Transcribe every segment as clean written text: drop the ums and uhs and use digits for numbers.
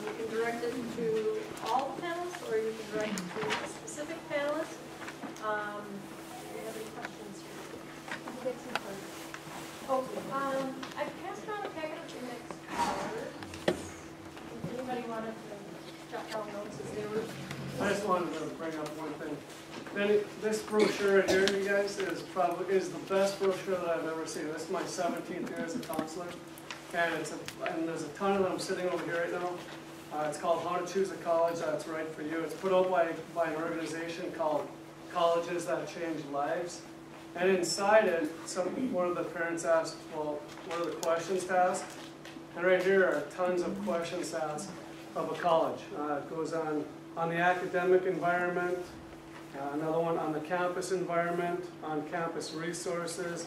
You can direct it to all the panelists, or you can direct it to a specific panelist. Do you have any questions? Oh, I passed around a packet of index cards. If anybody wanted to jot down notes as they were. I just wanted to bring up one thing. Then this brochure here, you guys, is the best brochure that I've ever seen. This is my 17th year as a counselor, and there's a ton of them sitting over here right now. It's called How to Choose a College That's Right for You. It's put out by an organization called Colleges That Change Lives. And inside it, one of the parents asked, well, what are the questions to ask? And right here are tons of questions to ask of a college. It goes on the academic environment, another one on the campus environment, on campus resources,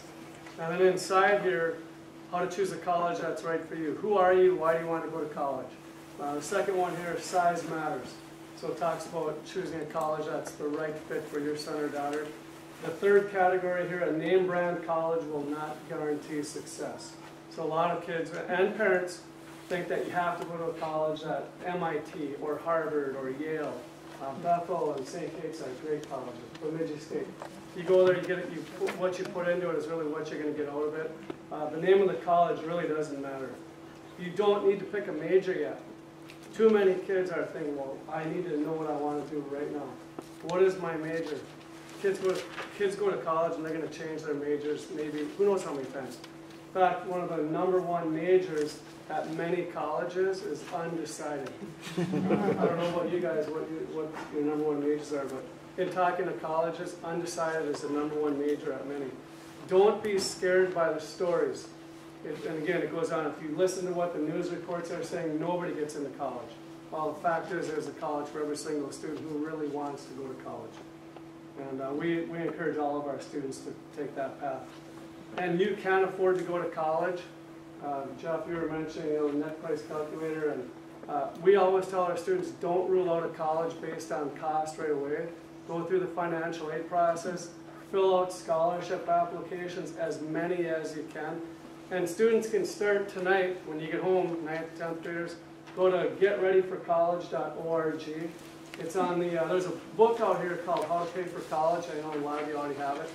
and then inside here, how to choose a college that's right for you. Who are you? Why do you want to go to college? The second one here, size matters. So it talks about choosing a college that's the right fit for your son or daughter. The third category here, a name brand college will not guarantee success. So a lot of kids and parents think that you have to go to a college at MIT or Harvard or Yale. Bethel and St. Kate's are great colleges, Bemidji State. You go there, what you put into it is really what you're going to get out of it. The name of the college really doesn't matter. You don't need to pick a major yet. Too many kids are thinking, well, I need to know what I want to do right now. What is my major? Kids go to college and they're going to change their majors maybe, who knows how many times. In fact, one of the #1 majors at many colleges is undecided. I don't know about you guys, what your #1 majors are, but in talking to colleges, undecided is the #1 major at many. Don't be scared by the stories. And again, it goes on, if you listen to what the news reports are saying, nobody gets into college. Well, the fact is there's a college for every single student who really wants to go to college. And we encourage all of our students to take that path. And you can afford to go to college. Jeff, you were mentioning the net price calculator, and we always tell our students, don't rule out a college based on cost right away. Go through the financial aid process, fill out scholarship applications, as many as you can. And students can start tonight, when you get home, 9th, 10th graders, go to getreadyforcollege.org. It's on the, there's a book out here called How to Pay for College. I know a lot of you already have it.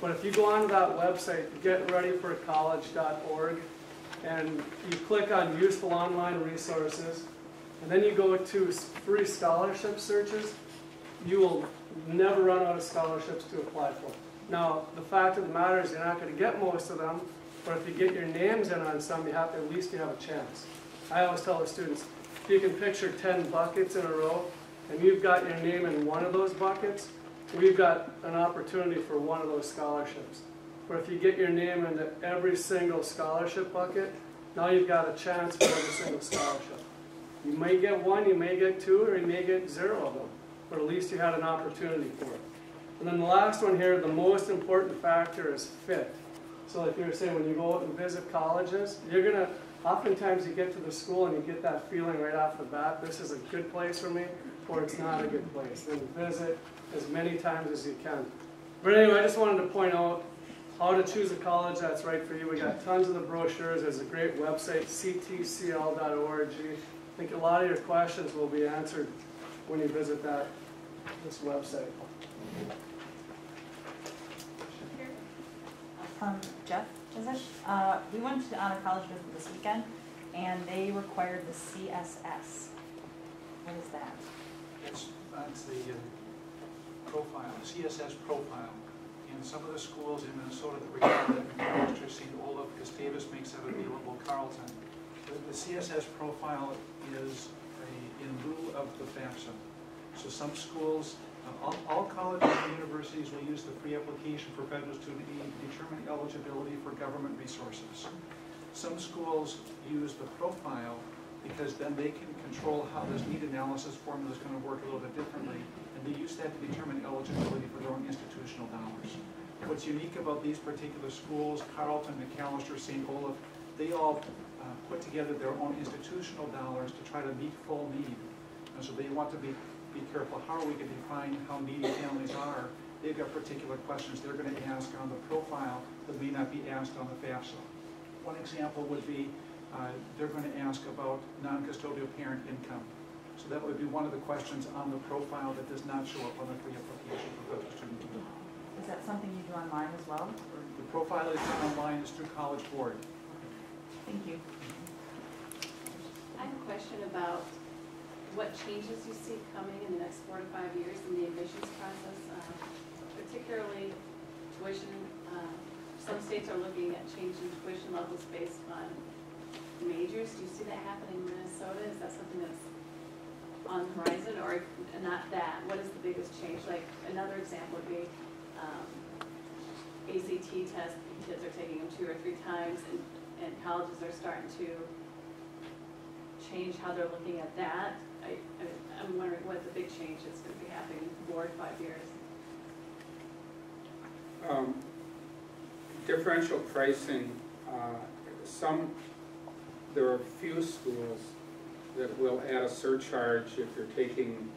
But if you go onto that website, getreadyforcollege.org, and you click on useful online resources, and then you go to free scholarship searches, you will never run out of scholarships to apply for. Now, the fact of the matter is you're not going to get most of them, but if you get your names in on some, at least you have a chance. I always tell the students, if you can picture 10 buckets in a row, and you've got your name in one of those buckets, we've got an opportunity for one of those scholarships. But if you get your name into every single scholarship bucket, now you've got a chance for every single scholarship. You may get one, you may get two, or you may get 0 of them. But at least you had an opportunity for it. And then the last one here, the most important factor is fit. So like you were saying, when you go out and visit colleges, you're going to, oftentimes you get to the school and you get that feeling right off the bat, this is a good place for me, or it's not a good place. Then visit as many times as you can. But anyway, I just wanted to point out how to choose a college that's right for you. We got tons of the brochures. There's a great website, ctcl.org. I think a lot of your questions will be answered when you visit this website. Jeff, we went on a college visit this weekend, and they required the CSS. What is that? That's the profile, CSS profile. In some of the schools in Minnesota that require that, McAllister, St. Olaf, Gustavus makes that available, Carleton. The CSS profile is in lieu of the FAFSA. So some schools, all colleges and universities will use the free application for federal student aid to determine eligibility for government resources. Some schools use the profile because then they can control how this need analysis formula is going to work a little bit differently, and they use that to determine eligibility for their own institutional dollars. What's unique about these particular schools, Carleton, McAllister, St. Olaf, they all put together their own institutional dollars to try to meet full need. And so they want to be careful. How are we going to define how needy families are? They've got particular questions they're going to ask on the profile that may not be asked on the FAFSA. One example would be they're going to ask about non-custodial parent income. So that would be one of the questions on the profile that does not show up on the pre-application for the student. Is that something you do online as well? Or? The profile is done online, is through College Board. Thank you. I have a question about what changes you see coming in the next 4 to 5 years in the admissions process, particularly tuition. Some states are looking at changing tuition levels based on majors. Do you see that happening in Minnesota? Is that something that's on the horizon, or not that? What is the biggest change? Like another example would be ACT test. Kids are taking them 2 or 3 times, and colleges are starting to change how they're looking at that. I'm wondering what the big change is going to be happening in 4 to 5 years. Differential pricing, there are few schools that will add a surcharge if you're taking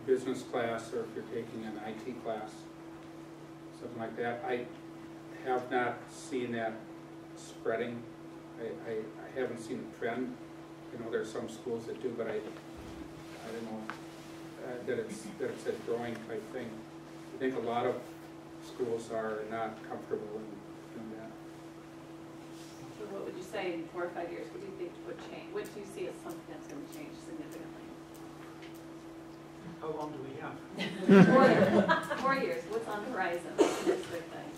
business class or if you're taking an IT class, something like that. I have not seen that spreading. I haven't seen a trend. You know, there are some schools that do, but I don't know that it's a growing type thing. I think a lot of schools are not comfortable in doing that. So what would you say in 4 or 5 years? What do you think would change? What do you see as something that's going to change significantly? How long do we have? 4 years. What's on the horizon? What's the next big thing?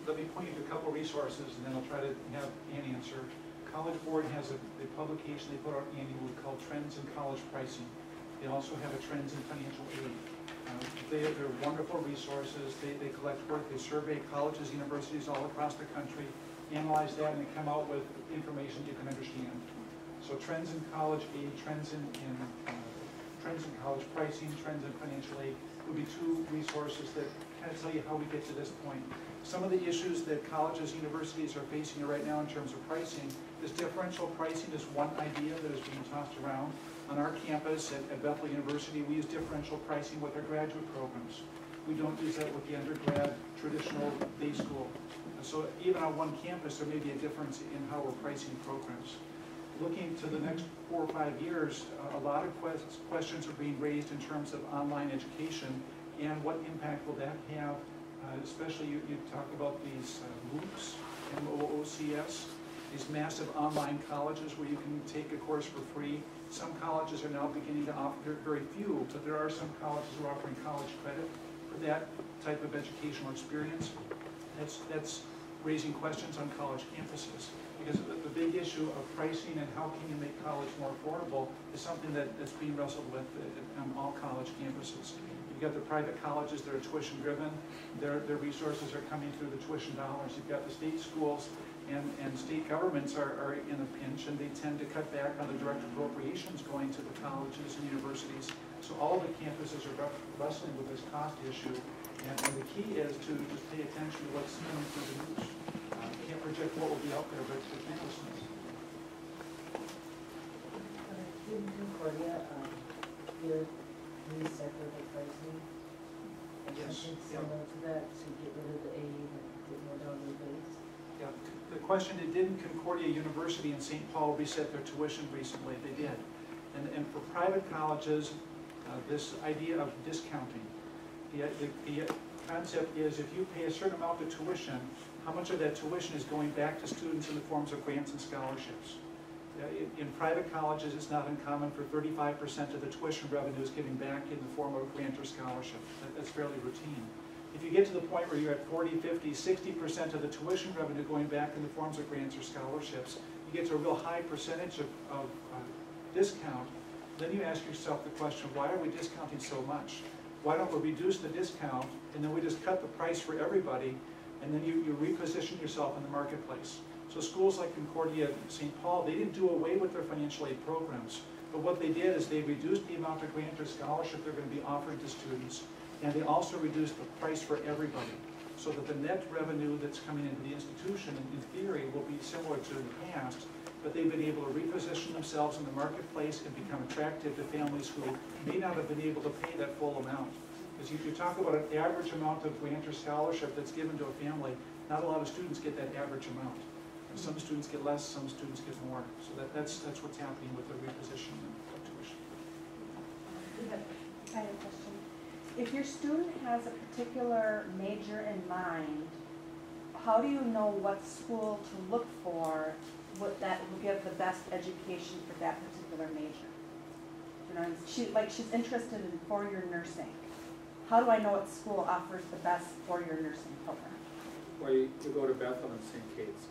Let me point you to a couple resources, and then I'll try to have Ann answer. College Board has a publication they put out annually called Trends in College Pricing. They also have a Trends in Financial Aid. They're wonderful resources. They collect work, they survey colleges, universities all across the country, analyze that, and they come out with information you can understand. So Trends in College Aid, Trends in College Pricing, Trends in Financial Aid would be 2 resources that kind of tell you how we get to this point. Some of the issues that colleges, universities are facing right now in terms of pricing is differential pricing is one idea that is being tossed around. On our campus at Bethel University, we use differential pricing with our graduate programs. We don't use that with the undergrad traditional day school. And so even on one campus, there may be a difference in how we're pricing programs. Looking to the next 4 or 5 years, a lot of questions are being raised in terms of online education and what impact will that have. Especially you talk about these MOOCs, MOOCs, these massive online colleges where you can take a course for free. Some colleges are now beginning to offer, very few, but there are some colleges who are offering college credit for that type of educational experience. That's raising questions on college campuses, because the big issue of pricing and how can you make college more affordable is something that's being wrestled with on all college campuses. You've got the private colleges that are tuition driven. Their resources are coming through the tuition dollars. You've got the state schools and state governments are in a pinch, and they tend to cut back on the direct appropriations going to the colleges and universities. So all the campuses are wrestling with this cost issue, and the key is to just pay attention to what's coming through the news. Can't project what will be out there, but keep listening. Didn't Concordia reseparate the pricing? And Yes. something similar to that, to get rid of the aid and get more down to the base? Yeah, the question, didn't Concordia University in St. Paul reset their tuition recently? They did. And for private colleges, this idea of discounting, the concept is if you pay a certain amount of tuition, how much of that tuition is going back to students in the forms of grants and scholarships? In private colleges, it's not uncommon for 35% of the tuition revenue is giving back in the form of a grant or scholarship. That's fairly routine. If you get to the point where you're at 40, 50, 60% of the tuition revenue going back in the forms of grants or scholarships, you get to a real high percentage of discount. Then you ask yourself the question, why are we discounting so much? Why don't we reduce the discount and then we just cut the price for everybody, and then you reposition yourself in the marketplace? So schools like Concordia, St. Paul, they didn't do away with their financial aid programs, but what they did is they reduced the amount of grant or scholarship they're going to be offering to students, and they also reduced the price for everybody, so that the net revenue that's coming into the institution, in theory, will be similar to the past, but they've been able to reposition themselves in the marketplace and become attractive to families who may not have been able to pay that full amount. Because if you talk about an average amount of grant or scholarship that's given to a family, not a lot of students get that average amount. Some students get less, some students get more. So that's what's happening with the repositioning of tuition. I have a question. If your student has a particular major in mind, how do you know what school to look for that will give the best education for that particular major? You know, she's interested in four-year nursing. How do I know what school offers the best four-year nursing program? Well, you go to Bethel and St. Kate's.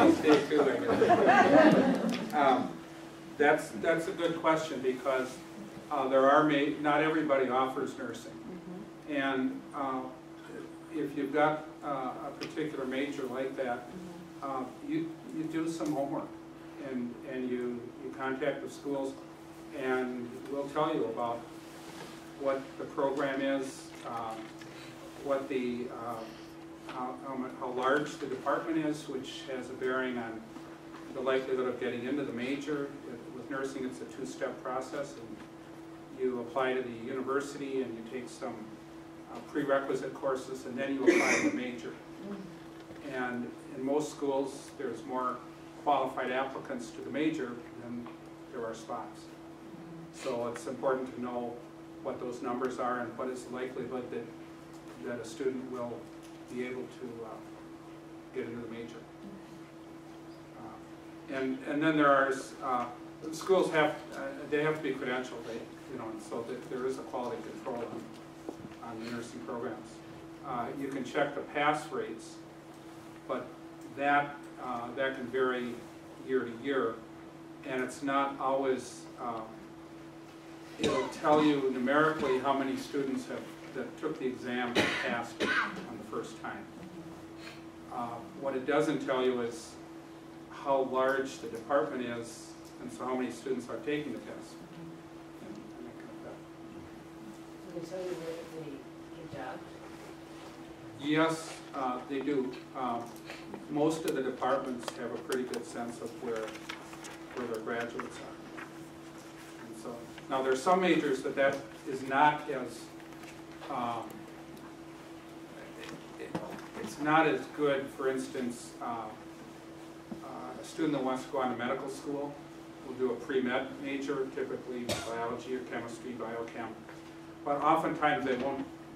Maybe stay too, I guess. That's a good question because not everybody offers nursing. And if you've got a particular major like that, you do some homework and you contact the schools and we'll tell you about what the program is, what the how large the department is, which has a bearing on the likelihood of getting into the major. With nursing, it's a two-step process, and you apply to the university and you take some prerequisite courses, and then you apply to the major. And in most schools, there's more qualified applicants to the major than there are spots. So it's important to know what those numbers are and what is the likelihood that a student will be able to get into the major. And then there are schools they have to be credentialed, and so that there is a quality control on the nursing programs. You can check the pass rates, but that can vary year to year, and it's not always. It'll tell you numerically how many students that took the exam and passed it on the first time. What it doesn't tell you is how large the department is, and so how many students are taking the test. And that kind of Do they tell you where they get jobs? Yes, they do. Most of the departments have a pretty good sense of where their graduates are. And so, now there's some majors that is not as, it's not as good. For instance, a student that wants to go on to medical school will do a pre-med major, typically biology or chemistry, biochem. But oftentimes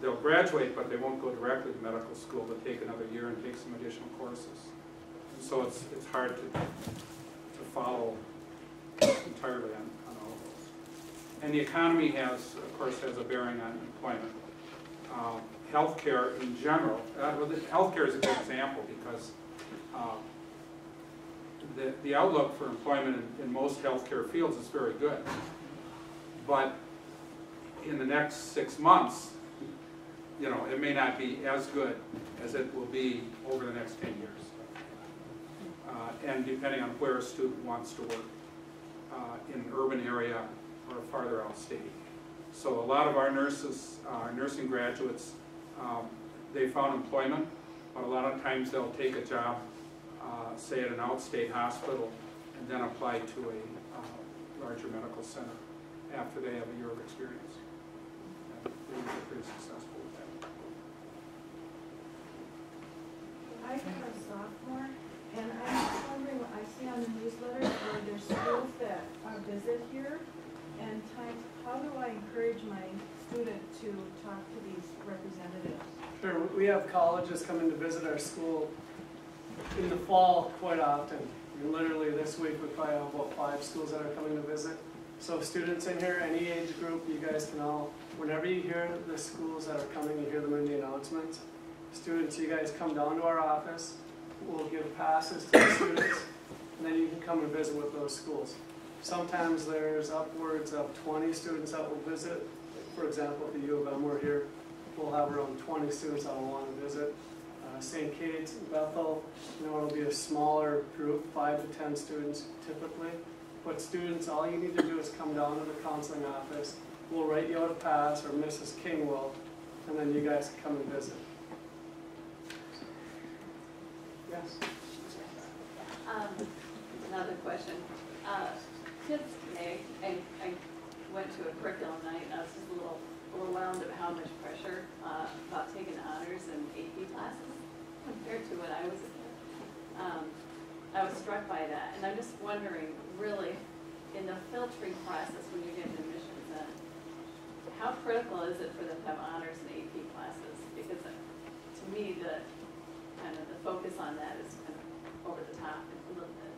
they'll graduate, but they won't go directly to medical school. They'll take another year and take some additional courses. And so it's hard to follow entirely on all of those. And the economy has a bearing on employment. Healthcare in general, healthcare is a good example because the outlook for employment in most healthcare fields is very good. But in the next 6 months, it may not be as good as it will be over the next 10 years. And depending on where a student wants to work, in an urban area or farther out state. So a lot of our nurses, our nursing graduates, they found employment, but a lot of times they'll take a job, say at an outstate hospital, and then apply to a larger medical center after they have a year of experience. And they're pretty successful with that. I have a sophomore, and I'm just wondering, what I see on the newsletter, where there's schools that visit here, and how do I encourage my student to talk to these representatives? Sure, we have colleges coming to visit our school in the fall quite often. And literally this week we probably have about 5 schools that are coming to visit. So students in here, any age group, you guys can all, whenever you hear the schools that are coming, you hear them in the announcements. Students, you guys come down to our office, we'll give passes to the students, and then you can come and visit with those schools. Sometimes there's upwards of 20 students that will visit. For example, if the U of M were here, we'll have around 20 students that will want to visit. St. Kate's, Bethel, it'll be a smaller group, 5 to 10 students typically. But students, all you need to do is come down to the counseling office. We'll write you out a pass, or Mrs. King will, and then you guys can come and visit. Yes? Another question. Kids today, I went to a curriculum night, and I was just a little overwhelmed at how much pressure about taking honors and AP classes. compared to when I was a kid. I was struck by that, and I'm just wondering, really, in the filtering process when you get admissions, how critical is it for them to have honors and AP classes? Because to me, the focus on that is kind of over the top a little bit.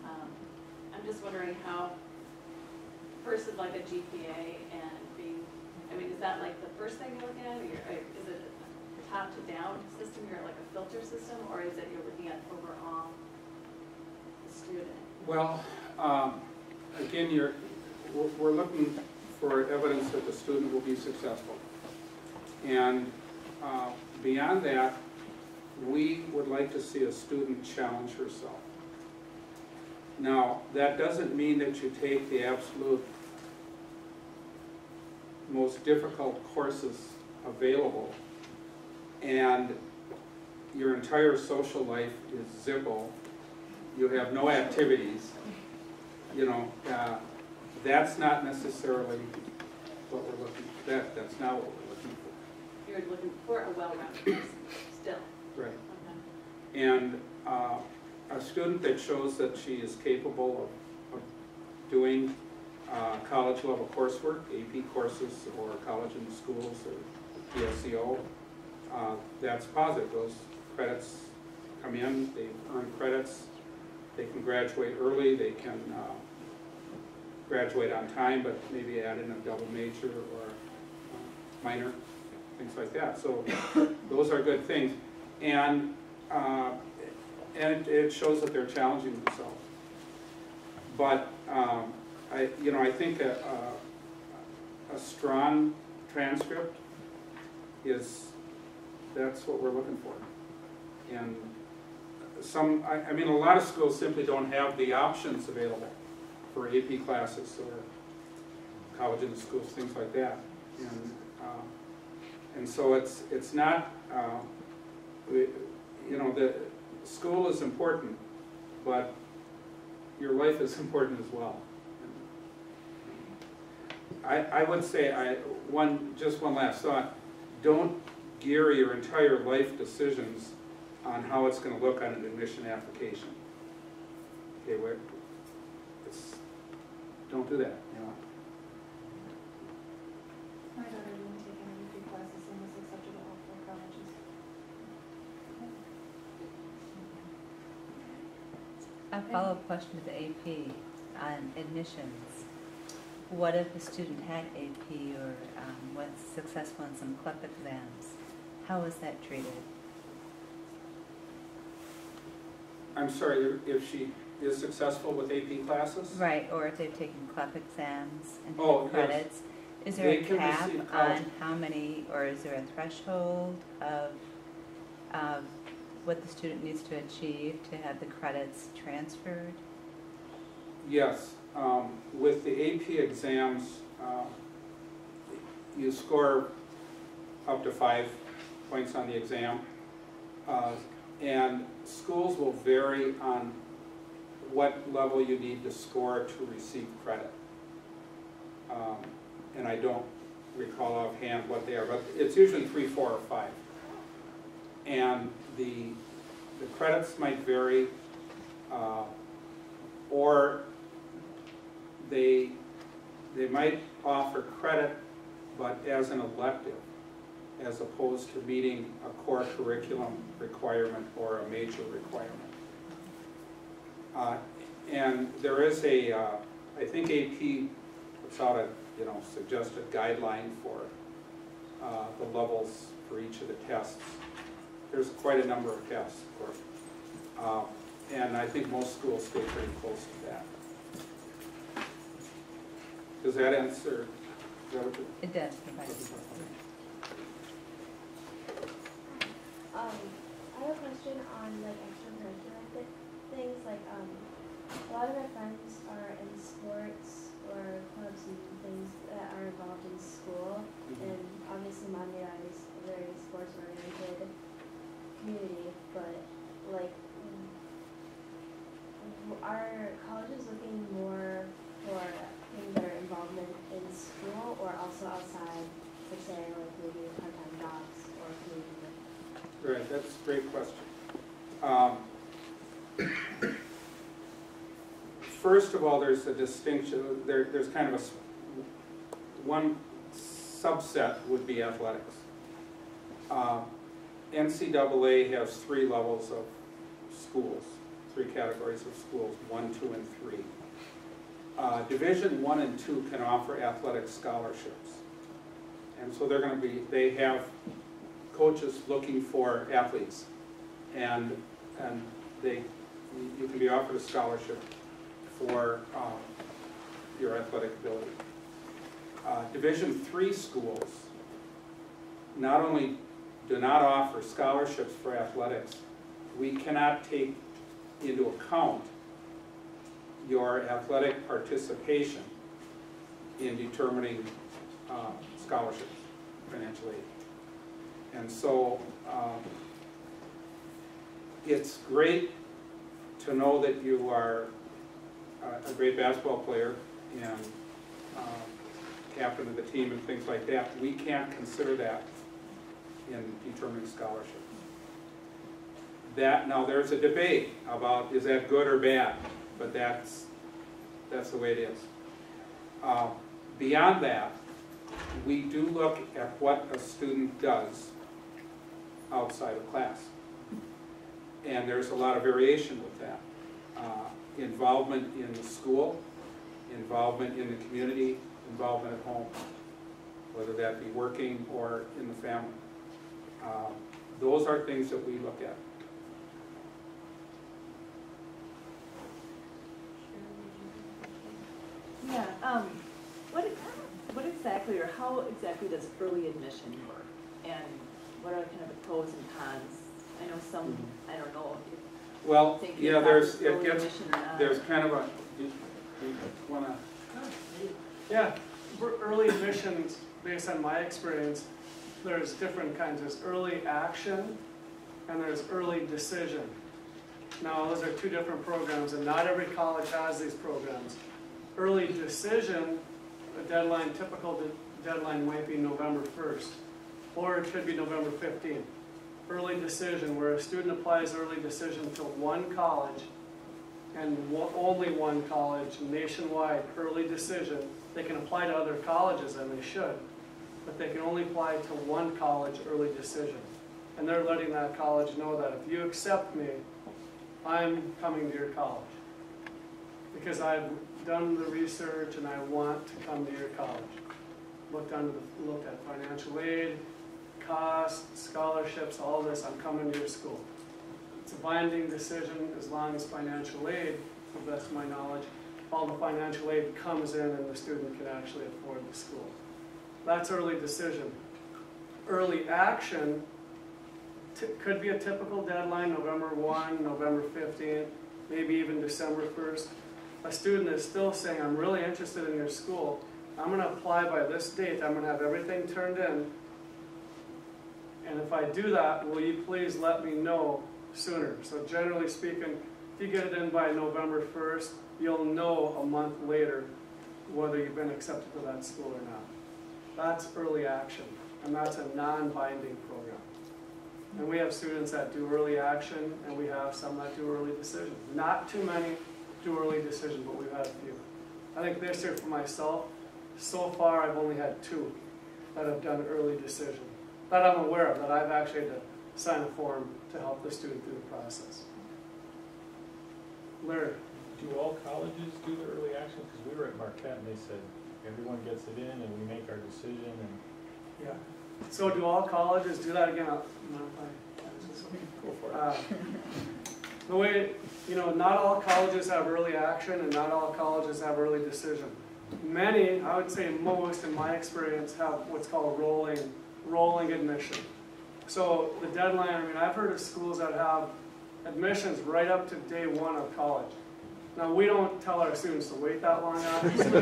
I'm just wondering how versus like a GPA and being, I mean, is that like the first thing you look at, or is it a top to down system, you're like a filter system, or is it you're looking at overall the student? Well, again, we're looking for evidence that the student will be successful. And beyond that, we would like to see a student challenge herself. Now, that doesn't mean that you take the absolute most difficult courses available and your entire social life is Zippo, you have no activities, you know, that's not necessarily what we're looking for. That's not what we're looking for. You're looking for a well-rounded person still. Right. Okay. And a student that shows that she is capable of doing college level coursework, AP courses, or college in the schools, or PSEO, that's positive. Those credits come in, they earn credits, they can graduate early, they can graduate on time, but maybe add in a double major or minor, things like that. So those are good things. And it shows that they're challenging themselves. But I think a strong transcript that's what we're looking for. And I mean, a lot of schools simply don't have the options available for AP classes or college in the schools, things like that. And so it's not, the school is important, but your life is important as well. I would say, just one last thought, don't gear your entire life decisions on how it's going to look on an admission application. Okay, don't do that, you know. My daughter didn't take any AP classes and was accepted at all four colleges. A follow-up question with the AP on admissions. What if a student had AP or was successful in some CLEP exams? How is that treated? I'm sorry, if she is successful with AP classes? Right, or if they've taken CLEP exams and Oh, had credits. Is there They a can cap receive on college. how many, or is there a threshold of what the student needs to achieve to have the credits transferred? Yes. With the AP exams, you score up to 5 points on the exam. And schools will vary on what level you need to score to receive credit. And I don't recall offhand what they are, but it's usually 3, 4, or 5. And the credits might vary, or they might offer credit, but as an elective, as opposed to meeting a core curriculum requirement or a major requirement. And there is I think AP puts out a suggested guideline for the levels for each of the tests. There's quite a number of tests, of course. And I think most schools stay pretty close to that. Does that answer? Is that what you- It does provide. I have a question on like extracurricular things. Like a lot of my friends are in sports or clubs and things that are involved in school, and obviously Mahtomedi is a very sports-oriented community. But like, are colleges looking more for things that are involvement in school or also outside, for say like maybe part-time jobs or community work? Right, that's a great question. First of all, there's a distinction, there's kind of one subset would be athletics. NCAA has 3 levels of schools, 3 categories of schools, 1, 2, and 3. Division 1 and 2 can offer athletic scholarships. And so they're going to be, they have coaches looking for athletes. And you can be offered a scholarship for your athletic ability. Division 3 schools not only do not offer scholarships for athletics, we cannot take into account your athletic participation in determining scholarships, financial aid. And so it's great to know that you are a great basketball player and captain of the team and things like that. We can't consider that in determining scholarships. Now there's a debate about is that good or bad, but that's the way it is. Beyond that, we do look at what a student does outside of class. And there's a lot of variation with that. Involvement in the school, involvement in the community, involvement at home, whether that be working or in the family. Those are things that we look at. Yeah, what exactly, or how exactly does early admission work? And what are kind of the pros and cons? I know some, I don't know if Well, think yeah, about there's, early it gets, admission or not. there's kind of a, you wanna, Yeah, for early admissions, based on my experience, there's different kinds. There's early action and there's early decision. Now, those are 2 different programs, and not every college has these programs. Early decision, a deadline, typical deadline might be November 1st, or it could be November 15th. Early decision, where a student applies early decision to one college, and only one college, nationwide, early decision. They can apply to other colleges, and they should, but they can only apply to one college early decision. And they're letting that college know that if you accept me, I'm coming to your college. Because I've done the research and I want to come to your college. Looked at financial aid, costs, scholarships, all this, I'm coming to your school. It's a binding decision as long as financial aid, to the best of my knowledge, all the financial aid comes in and the student can actually afford the school. That's early decision. Early action could be a typical deadline, November 1, November 15th, maybe even December 1st. A student is still saying, I'm really interested in your school. I'm going to apply by this date. I'm going to have everything turned in. And if I do that, will you please let me know sooner? So generally speaking, if you get it in by November 1st, you'll know a month later whether you've been accepted to that school or not. That's early action, and that's a non-binding program. And we have students that do early action, and we have some that do early decision. Not too many do early decision, but we've had a few. I think this year for myself, so far I've only had 2 that have done early decision, that I'm aware of, that I've actually had to sign a form to help the student through the process. Larry? Do all colleges do the early action? Because we were at Marquette and they said everyone gets it in and we make our decision. And Yeah. So do all colleges do that again? Go for it. The way, not all colleges have early action and not all colleges have early decision. Many, I would say most in my experience, have what's called rolling admission. So the deadline, I've heard of schools that have admissions right up to day 1 of college. Now, we don't tell our students to wait that long, obviously.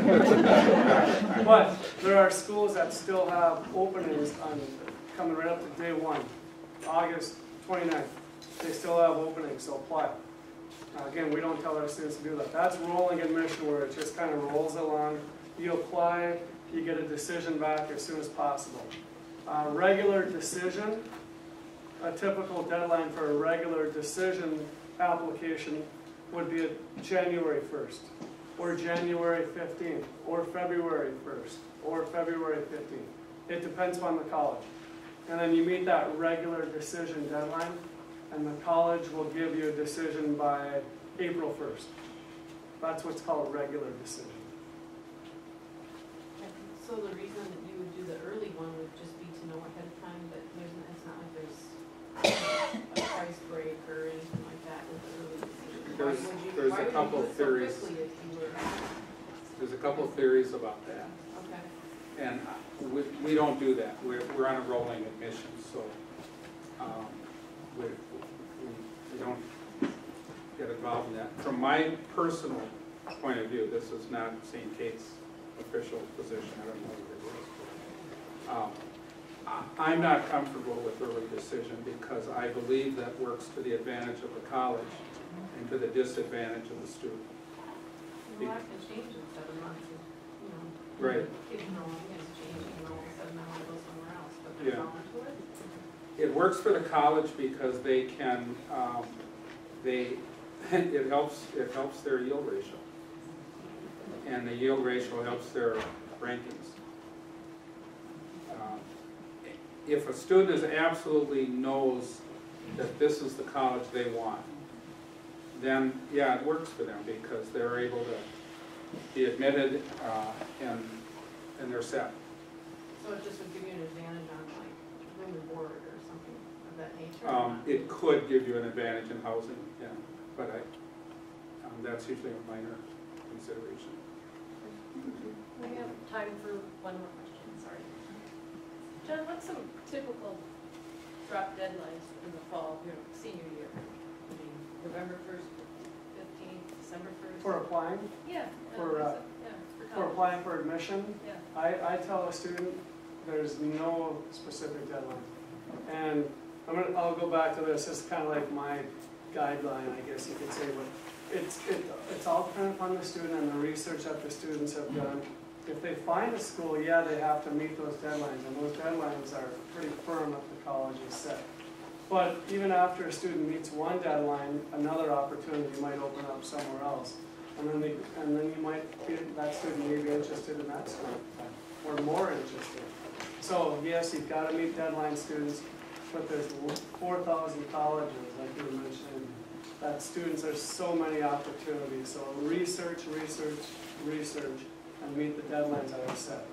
But there are schools that still have openings coming right up to day 1, August 29th. They still have openings, so apply. Again, we don't tell our students to do that. That's rolling admission, where it just kind of rolls along. You apply, you get a decision back as soon as possible. Regular decision, a typical deadline for a regular decision application would be January 1st, or January 15th, or February 1st, or February 15th. It depends on the college. And then you meet that regular decision deadline, and the college will give you a decision by April 1st. That's what's called a regular decision. So the reason that you would do the early one would just be to know ahead of time that it's not like there's a price break or anything like that with the early decision. There's a couple of theories. Why would you do it so quickly if you were? There's a couple of theories about that. Okay. And we don't do that. We're on a rolling admission, so we don't get involved in that. From my personal point of view, this is not St. Kate's official position. I don't know what it is. I'm not comfortable with early decision because I believe that works to the advantage of the college and to the disadvantage of the student. A lot can change in 7 months, you know. Right. Kids know things change, and all of a sudden I want to go somewhere else, but there's Yeah. all to it. It works for the college because they can, it helps their yield ratio. And the yield ratio helps their rankings. If a student is absolutely knows that this is the college they want, then yeah, it works for them because they're able to be admitted and they're set. So it just would give you an advantage on like room and board or something of that nature? It could give you an advantage in housing, yeah, but that's usually a minor consideration. We have time for one more question, sorry. John, what's some typical drop deadlines in the fall, senior year? I mean, November 1st, 15th, December 1st? For applying, Yeah. for college. applying for admission, Yeah. I tell a student there's no specific deadline. And I'll go back to this, it's kind of like my guideline, I guess you could say, but it's all dependent upon the student and the research that the students have done. If they find a school, yeah, they have to meet those deadlines, and those deadlines are pretty firm that the college has set. But even after a student meets one deadline, another opportunity might open up somewhere else. And then you might that student may be interested in that school, or more interested. So yes, you've got to meet deadline students, but there's 4,000 colleges, like you were mentioning, that students, there's so many opportunities. So research, and meet the deadlines that are set.